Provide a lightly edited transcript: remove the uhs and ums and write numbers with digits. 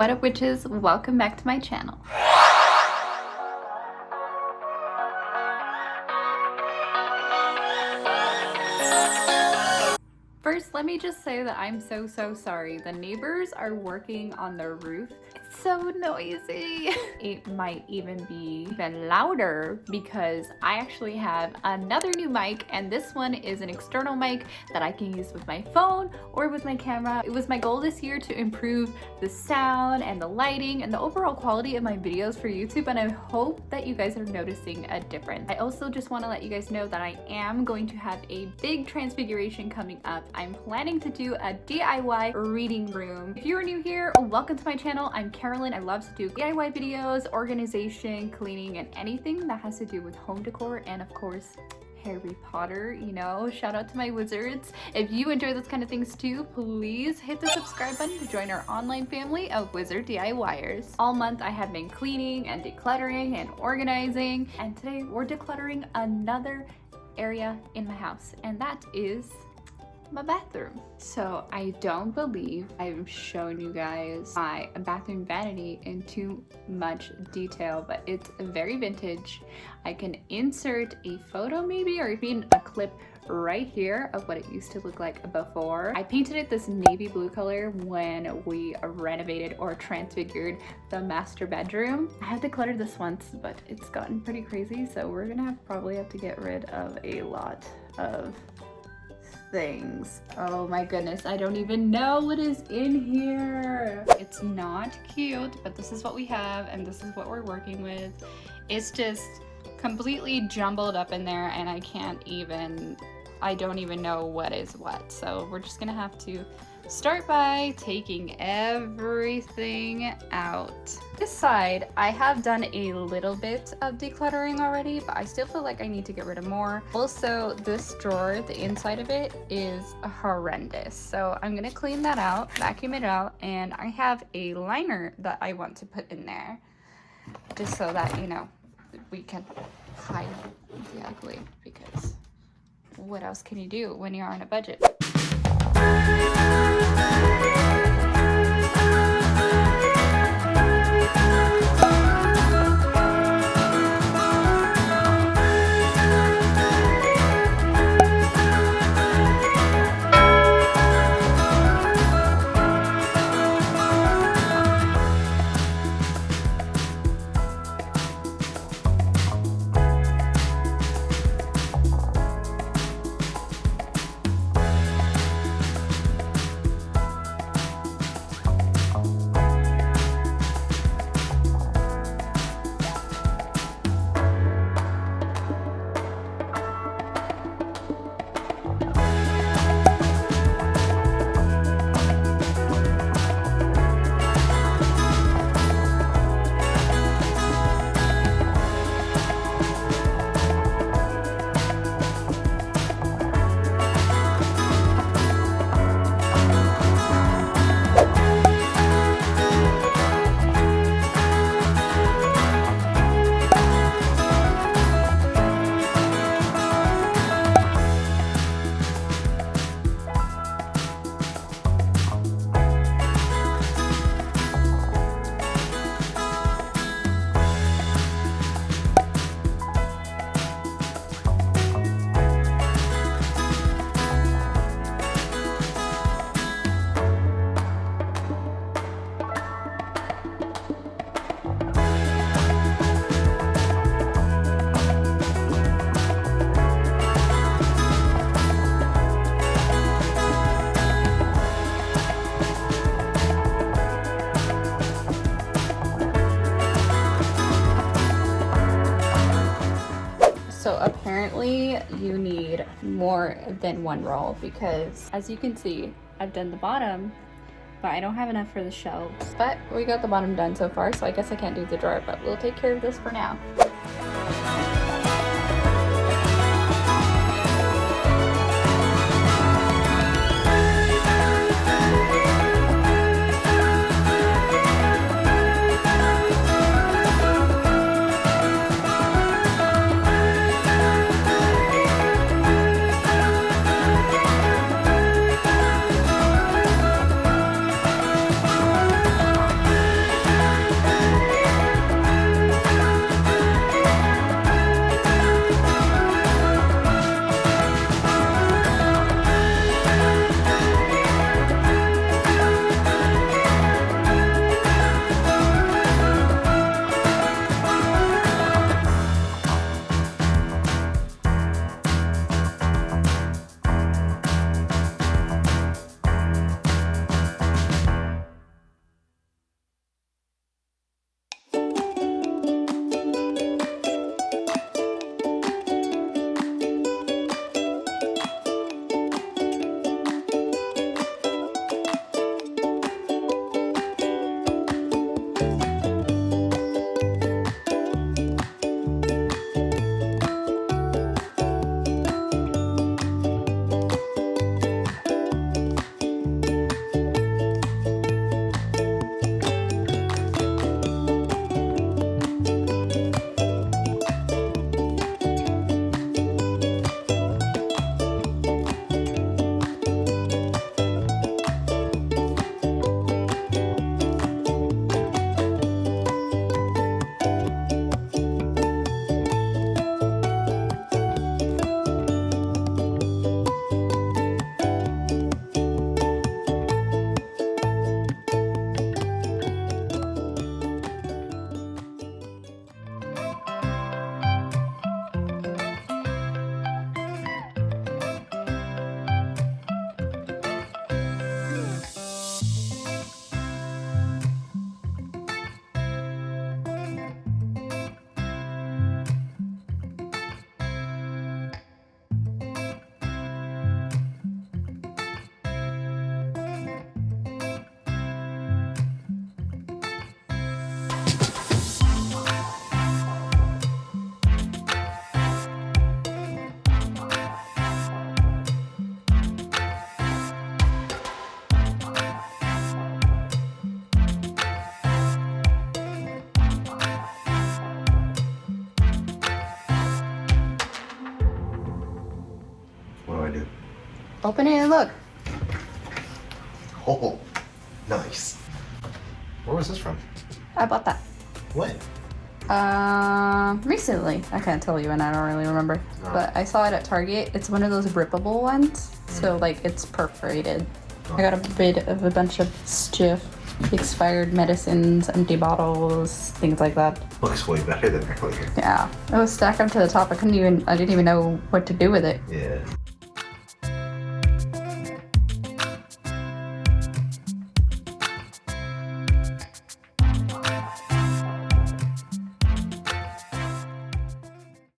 Waddup Witches, welcome back to my channel. First, let me just say that I'm so sorry. The neighbors are working on the roof. It's so noisy. It might even be even louder because I actually have another new mic, and this one is an external mic that I can use with my phone or with my camera. It was my goal this year to improve the sound and the lighting and the overall quality of my videos for YouTube, and I hope that you guys are noticing a difference. I also just want to let you guys know that I am going to have a big transfiguration coming up. I'm planning to do a DIY reading room. If you're new here, welcome to my channel. I'm Carolyn. I love to do DIY videos, organization, cleaning, and anything that has to do with home decor, and of course, Harry Potter, you know, shout out to my wizards. If you enjoy those kind of things too, please hit the subscribe button to join our online family of wizard DIYers. All month I have been cleaning and decluttering and organizing, and today we're decluttering another area in my house, and that is my bathroom. So I don't believe I've shown you guys my bathroom vanity in too much detail, but it's very vintage. I can insert a photo maybe, or even a clip right here of what it used to look like before. I painted it this navy blue color when we renovated or transfigured the master bedroom. I have decluttered this once, but it's gotten pretty crazy, so we're gonna probably have to get rid of a lot of things. Oh my goodness, I don't even know what is in here. It's not cute, but this is what we have and this is what we're working with. It's just completely jumbled up in there, and I don't even know what is what. So we're just gonna have to start by taking everything out. This side, I have done a little bit of decluttering already, but I still feel like I need to get rid of more. Also, this drawer, the inside of it is horrendous. So I'm gonna clean that out, vacuum it out, and I have a liner that I want to put in there just so that, you know, we can hide the ugly, because what else can you do when you're on a budget? So apparently you need more than one roll, because as you can see, I've done the bottom, but I don't have enough for the shelves. But we got the bottom done so far, so I guess I can't do the drawer, but we'll take care of this for now. Open it and look. Oh, nice. Where was this from? I bought that. When? Recently. I can't tell you and I don't really remember. Oh. But I saw it at Target. It's one of those rippable ones. So like it's perforated. Oh. I got a bit of a bunch of stuff. Expired medicines, empty bottles, things like that. Looks way better than earlier. Yeah. It was stacked up to the top. I didn't even know what to do with it. Yeah.